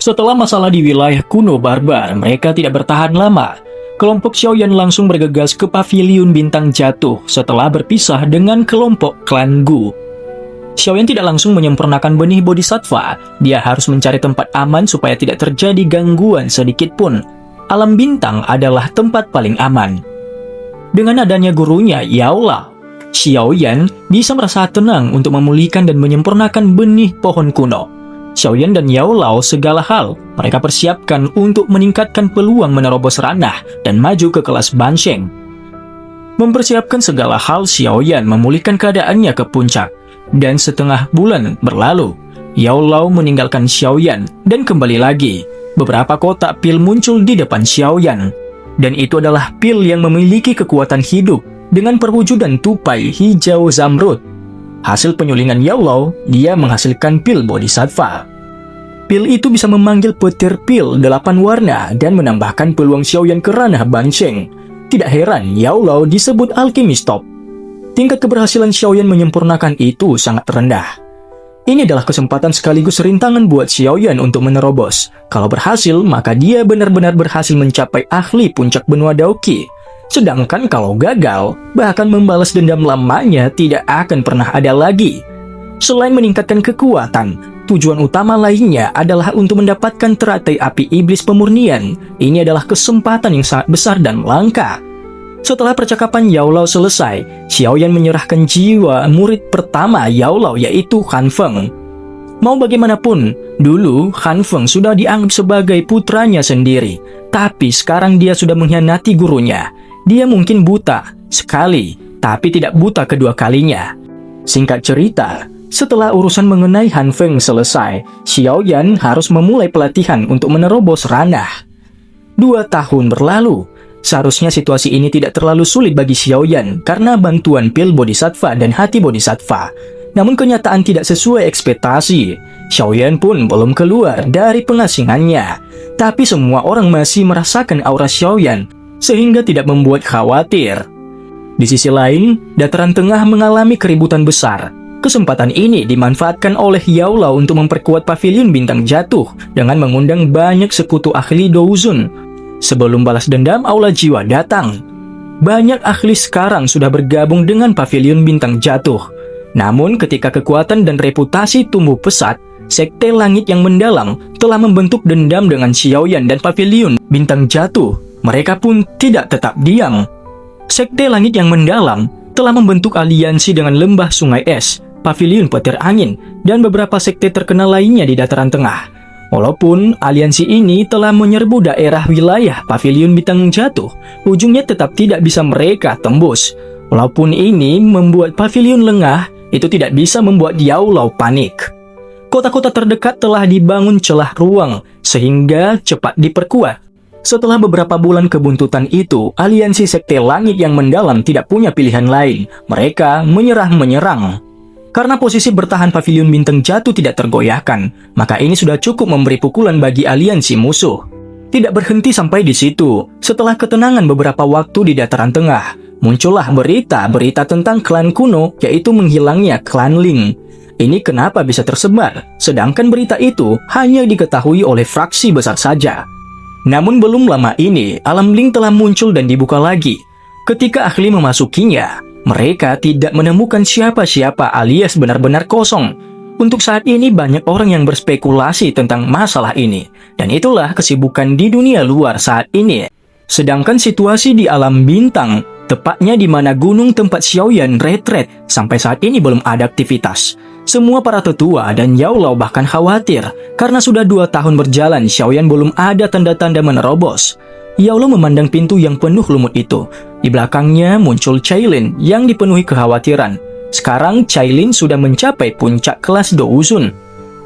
Setelah masalah di wilayah kuno barbar, mereka tidak bertahan lama. Kelompok Xiaoyan langsung bergegas ke paviliun bintang jatuh setelah berpisah dengan kelompok klan Gu. Xiaoyan tidak langsung menyempurnakan benih bodhisattva. Dia harus mencari tempat aman supaya tidak terjadi gangguan sedikit pun. Alam bintang adalah tempat paling aman. Dengan adanya gurunya, Yao Lao, Xiaoyan bisa merasa tenang untuk memulihkan dan menyempurnakan benih pohon kuno. Xiaoyan dan Yao Lao segala hal mereka persiapkan untuk meningkatkan peluang menerobos ranah dan maju ke kelas Bansheng. Mempersiapkan segala hal, Xiaoyan memulihkan keadaannya ke puncak. Dan setengah bulan berlalu, Yao Lao meninggalkan Xiaoyan dan kembali lagi. Beberapa kotak pil muncul di depan Xiaoyan. Dan itu adalah pil yang memiliki kekuatan hidup dengan perwujudan tupai hijau zamrud. Hasil penyulingan Yao Lao, dia menghasilkan pil bodhisattva. Pil itu bisa memanggil petir pil 8 warna dan menambahkan peluang Xiaoyan ke ranah Bansheng. Tidak heran Yao Lao disebut alkemis top. Tingkat keberhasilan Xiaoyan menyempurnakan itu sangat rendah. Ini adalah kesempatan sekaligus rintangan buat Xiaoyan untuk menerobos. Kalau berhasil, maka dia benar-benar berhasil mencapai ahli puncak benua Daoqi. Sedangkan kalau gagal, bahkan membalas dendam lamanya tidak akan pernah ada lagi. Selain meningkatkan kekuatan, tujuan utama lainnya adalah untuk mendapatkan teratai api iblis pemurnian. Ini adalah kesempatan yang sangat besar dan langka. Setelah percakapan Yao Lao selesai, Xiaoyan menyerahkan jiwa murid pertama Yao Lao, yaitu Han Feng. Mau bagaimanapun, dulu Han Feng sudah dianggap sebagai putranya sendiri. Tapi sekarang dia sudah mengkhianati gurunya. Dia mungkin buta sekali, tapi tidak buta kedua kalinya. Singkat cerita, setelah urusan mengenai Han Feng selesai, Xiaoyan harus memulai pelatihan untuk menerobos ranah. 2 tahun berlalu. Seharusnya situasi ini tidak terlalu sulit bagi Xiaoyan karena bantuan pil bodhisattva dan hati bodhisattva. Namun kenyataan tidak sesuai ekspektasi. Xiaoyan pun belum keluar dari pengasingannya. Tapi semua orang masih merasakan aura Xiaoyan, sehingga tidak membuat khawatir. Di sisi lain, dataran tengah mengalami keributan besar. Kesempatan ini dimanfaatkan oleh Yao Lao untuk memperkuat paviliun bintang jatuh dengan mengundang banyak sekutu ahli Douzun. Sebelum balas dendam Aula Jiwa datang, banyak ahli sekarang sudah bergabung dengan paviliun bintang jatuh. Namun ketika kekuatan dan reputasi tumbuh pesat, Sekte Langit yang Mendalam telah membentuk dendam dengan Xiaoyan dan paviliun bintang jatuh. Mereka pun tidak tetap diam. Sekte Langit yang Mendalam telah membentuk aliansi dengan Lembah Sungai Es, paviliun petir angin, dan beberapa sekte terkenal lainnya di dataran tengah. Walaupun aliansi ini telah menyerbu daerah wilayah paviliun bintang jatuh, ujungnya tetap tidak bisa mereka tembus. Walaupun ini membuat paviliun lengah, itu tidak bisa membuat Yao Lao panik. Kota-kota terdekat telah dibangun celah ruang, sehingga cepat diperkuat. Setelah beberapa bulan kebuntutan itu, aliansi Sekte Langit yang Mendalam tidak punya pilihan lain. Mereka menyerang. Karena posisi bertahan paviliun bintang jatuh tidak tergoyahkan, maka ini sudah cukup memberi pukulan bagi aliansi musuh. Tidak berhenti sampai di situ. Setelah ketenangan beberapa waktu di dataran tengah, muncullah berita-berita tentang klan kuno, yaitu menghilangnya klan Ling. Ini kenapa bisa tersebar, sedangkan berita itu hanya diketahui oleh fraksi besar saja. Namun belum lama ini, alam Ling telah muncul dan dibuka lagi. Ketika ahli memasukinya, mereka tidak menemukan siapa-siapa alias benar-benar kosong. Untuk saat ini banyak orang yang berspekulasi tentang masalah ini. Dan itulah kesibukan di dunia luar saat ini. Sedangkan situasi di alam bintang, tepatnya di mana gunung tempat Xiaoyan retret, sampai saat ini belum ada aktivitas. Semua para tetua dan Yao Lao bahkan khawatir, karena sudah 2 tahun berjalan Xiaoyan belum ada tanda-tanda menerobos. Yao Lao memandang pintu yang penuh lumut itu. Di belakangnya muncul Cailin yang dipenuhi kekhawatiran. Sekarang Cailin sudah mencapai puncak kelas Douzun.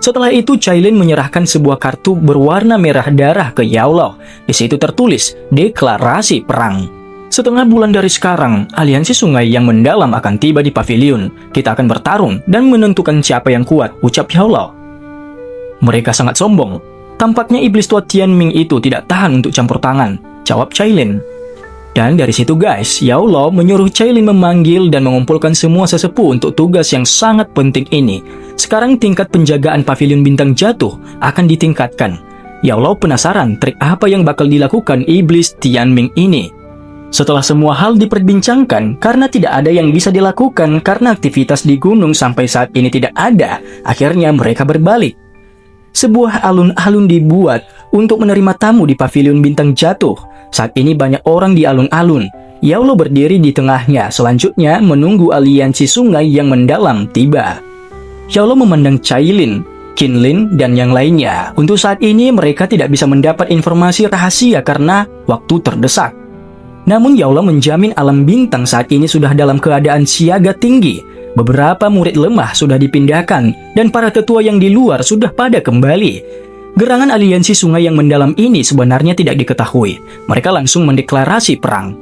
Setelah itu Cailin menyerahkan sebuah kartu berwarna merah darah ke Yao Lao. Di situ tertulis deklarasi perang. Setengah bulan dari sekarang, aliansi sungai yang mendalam akan tiba di paviliun. Kita akan bertarung dan menentukan siapa yang kuat, ucap Yao Lao. Mereka sangat sombong. Tampaknya iblis tua Tianming itu tidak tahan untuk campur tangan, jawab Cailin. Dan dari situ guys, Yao Lao menyuruh Cailin memanggil dan mengumpulkan semua sesepuh untuk tugas yang sangat penting ini. Sekarang tingkat penjagaan paviliun bintang jatuh akan ditingkatkan. Yao Lao penasaran trik apa yang bakal dilakukan iblis Tianming ini. Setelah semua hal diperbincangkan, karena tidak ada yang bisa dilakukan karena aktivitas di gunung sampai saat ini tidak ada, akhirnya mereka berbalik. Sebuah alun-alun dibuat untuk menerima tamu di pavilion bintang jatuh. Saat ini banyak orang di alun-alun. Yao Lao berdiri di tengahnya, selanjutnya menunggu aliansi sungai yang mendalam tiba. Yao Lao memandang Cailin, Qinlin, dan yang lainnya. Untuk saat ini mereka tidak bisa mendapat informasi rahasia karena waktu terdesak. Namun Yao Lao menjamin alam bintang saat ini sudah dalam keadaan siaga tinggi. Beberapa murid lemah sudah dipindahkan dan para tetua yang di luar sudah pada kembali. Gerangan aliansi sungai yang mendalam ini sebenarnya tidak diketahui. Mereka langsung mendeklarasi perang.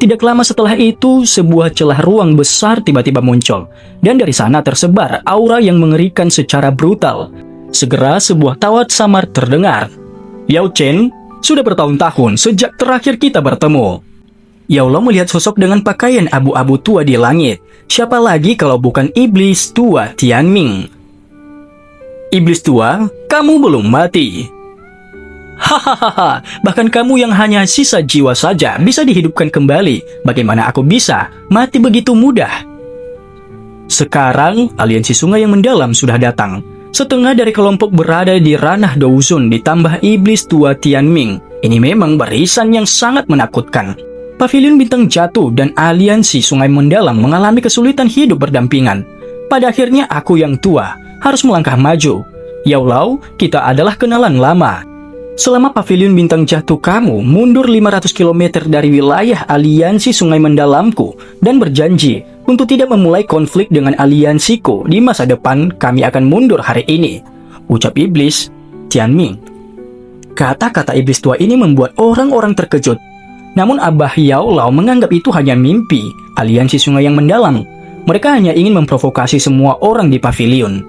Tidak lama setelah itu, sebuah celah ruang besar tiba-tiba muncul. Dan dari sana tersebar aura yang mengerikan secara brutal. Segera sebuah tawa samar terdengar. "Yao Chen, sudah bertahun-tahun sejak terakhir kita bertemu." Yao Lao melihat sosok dengan pakaian abu-abu tua di langit. Siapa lagi kalau bukan iblis tua Tianming? "Iblis tua, kamu belum mati." "Hahaha, bahkan kamu yang hanya sisa jiwa saja bisa dihidupkan kembali. Bagaimana aku bisa mati begitu mudah?" Sekarang, aliansi sungai yang mendalam sudah datang. Setengah dari kelompok berada di ranah Douzun ditambah iblis tua Tianming. Ini memang barisan yang sangat menakutkan. Pavilion bintang jatuh dan aliansi sungai mendalam mengalami kesulitan hidup berdampingan. Pada akhirnya aku yang tua harus melangkah maju. "Yao Lao, kita adalah kenalan lama. Selama pavilion bintang jatuh kamu mundur 500 km dari wilayah aliansi sungai mendalamku dan berjanji untuk tidak memulai konflik dengan aliansiku di masa depan, kami akan mundur hari ini," ucap iblis Tianming. Kata-kata iblis tua ini membuat orang-orang terkejut. Namun Abah Yao Lao menganggap itu hanya mimpi aliansi sungai yang mendalam. Mereka hanya ingin memprovokasi semua orang di pavilion.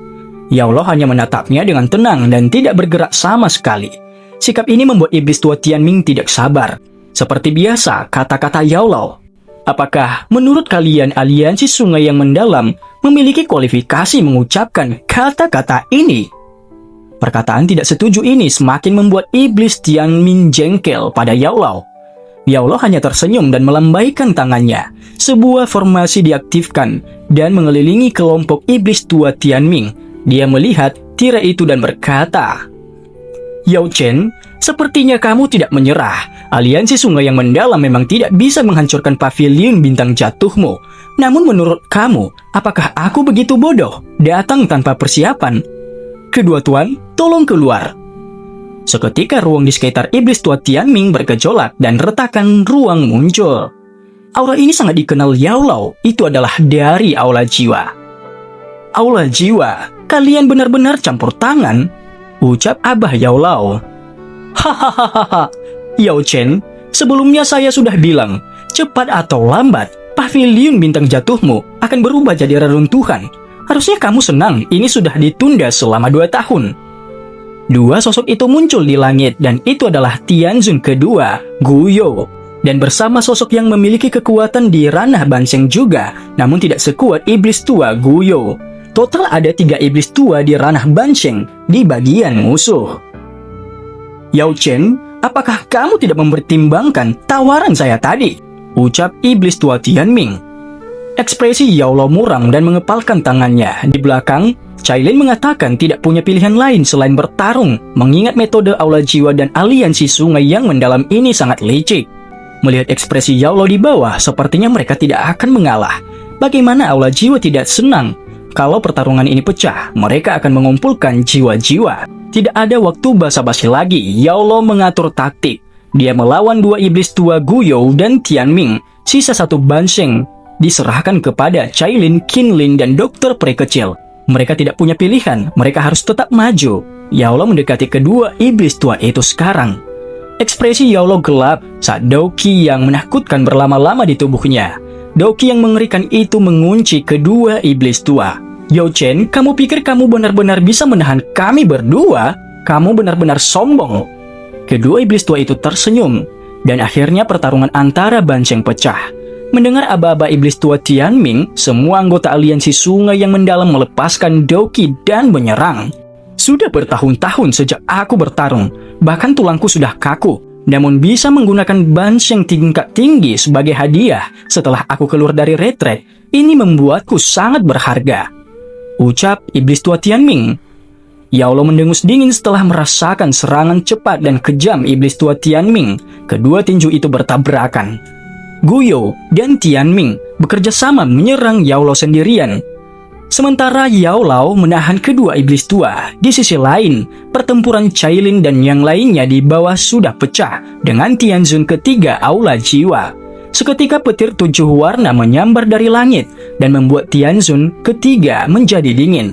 Yao Lao hanya menatapnya dengan tenang dan tidak bergerak sama sekali. Sikap ini membuat iblis tua Tianming tidak sabar. Seperti biasa, kata-kata Yao Lao. "Apakah menurut kalian aliansi sungai yang mendalam memiliki kualifikasi mengucapkan kata-kata ini?" Perkataan tidak setuju ini semakin membuat iblis Tianming jengkel pada Yao Lao. Yao Lao hanya tersenyum dan melambaikan tangannya. Sebuah formasi diaktifkan dan mengelilingi kelompok iblis tua Tianming. Dia melihat tirai itu dan berkata, "Yao Chen, sepertinya kamu tidak menyerah. Aliansi sungai yang mendalam memang tidak bisa menghancurkan pavilion bintang jatuhmu. Namun menurut kamu, apakah aku begitu bodoh datang tanpa persiapan? Kedua tuan, tolong keluar." Seketika ruang di sekitar iblis tua Tianming bergejolak dan retakan ruang muncul. Aura ini sangat dikenal Yao Lao, itu adalah dari aula jiwa. "Aula jiwa, kalian benar-benar campur tangan," ucap Abah Yao Lao. "Hahaha, Yao Chen, sebelumnya saya sudah bilang, cepat atau lambat, pavilion bintang jatuhmu akan berubah jadi reruntuhan. Harusnya kamu senang, ini sudah ditunda selama 2 tahun. Dua sosok itu muncul di langit dan itu adalah Tianzun kedua, Guyo. Dan bersama sosok yang memiliki kekuatan di ranah Banseng juga, namun tidak sekuat iblis tua Guyo. Total ada 3 iblis tua di ranah Banseng di bagian musuh. "Yao Chen, apakah kamu tidak mempertimbangkan tawaran saya tadi?" ucap iblis tua Tianming. Ekspresi Yao Lao muram dan mengepalkan tangannya. Di belakang, Cailin mengatakan tidak punya pilihan lain selain bertarung, mengingat metode aula jiwa dan aliansi sungai yang mendalam ini sangat licik. Melihat ekspresi Yao Lao di bawah, sepertinya mereka tidak akan mengalah. Bagaimana aula jiwa tidak senang? Kalau pertarungan ini pecah, mereka akan mengumpulkan jiwa-jiwa. Tidak ada waktu basa-basi lagi, Yao Lao mengatur taktik. Dia melawan 2 iblis tua Guyo dan Tianming. Sisa 1 Banseng diserahkan kepada Cailin, Qinlin, dan dokter peri kecil. Mereka tidak punya pilihan, mereka harus tetap maju. Yao Lao mendekati kedua iblis tua itu sekarang. Ekspresi Yao Lao gelap saat Douqi yang menakutkan berlama-lama di tubuhnya. Douqi yang mengerikan itu mengunci kedua iblis tua. "Yao Chen, kamu pikir kamu benar-benar bisa menahan kami berdua? Kamu benar-benar sombong." Kedua iblis tua itu tersenyum, dan akhirnya pertarungan antara Banseng pecah. Mendengar aba-aba iblis tua Tianming, semua anggota aliansi sungai yang mendalam melepaskan Douqi dan menyerang. Sudah bertahun-tahun sejak aku bertarung, bahkan tulangku sudah kaku. Namun bisa menggunakan bans yang tingkat tinggi sebagai hadiah setelah aku keluar dari retret, ini membuatku sangat berharga. Ucap iblis tua Tianming. Yao Lo mendengus dingin setelah merasakan serangan cepat dan kejam iblis tua Tianming. Kedua tinju itu bertabrakan. Guyo dan Tianming bekerja sama menyerang Yao Lo sendirian. Sementara Yao Lao menahan kedua iblis tua. Di sisi lain, pertempuran Cailin dan yang lainnya di bawah sudah pecah dengan Tianzun ketiga aula jiwa. Seketika petir 7 warna menyambar dari langit dan membuat Tianzun ketiga menjadi dingin.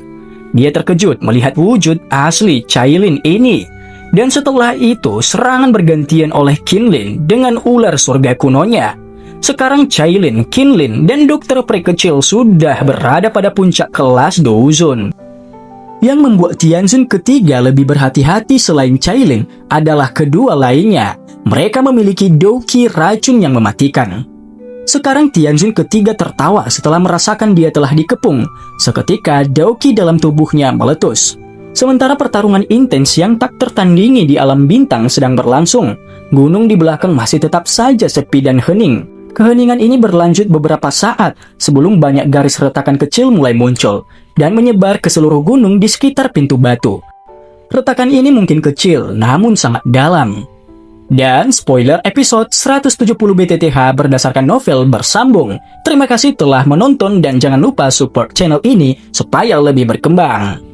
Dia terkejut melihat wujud asli Cailin ini. Dan setelah itu, serangan bergantian oleh Qinlin dengan ular surga kunonya. Sekarang Cailin, Qinlin, dan dokter Prey kecil sudah berada pada puncak kelas Douzon. Yang membuat Tianzun ketiga lebih berhati-hati selain Cailin adalah kedua lainnya. Mereka memiliki Douqi racun yang mematikan. Sekarang Tianzun ketiga tertawa setelah merasakan dia telah dikepung. Seketika Douqi dalam tubuhnya meletus. Sementara pertarungan intens yang tak tertandingi di alam bintang sedang berlangsung, gunung di belakang masih tetap saja sepi dan hening. Keheningan ini berlanjut beberapa saat sebelum banyak garis retakan kecil mulai muncul dan menyebar ke seluruh gunung di sekitar pintu batu. Retakan ini mungkin kecil, namun sangat dalam. Dan spoiler episode 170 BTTH berdasarkan novel bersambung. Terima kasih telah menonton dan jangan lupa support channel ini supaya lebih berkembang.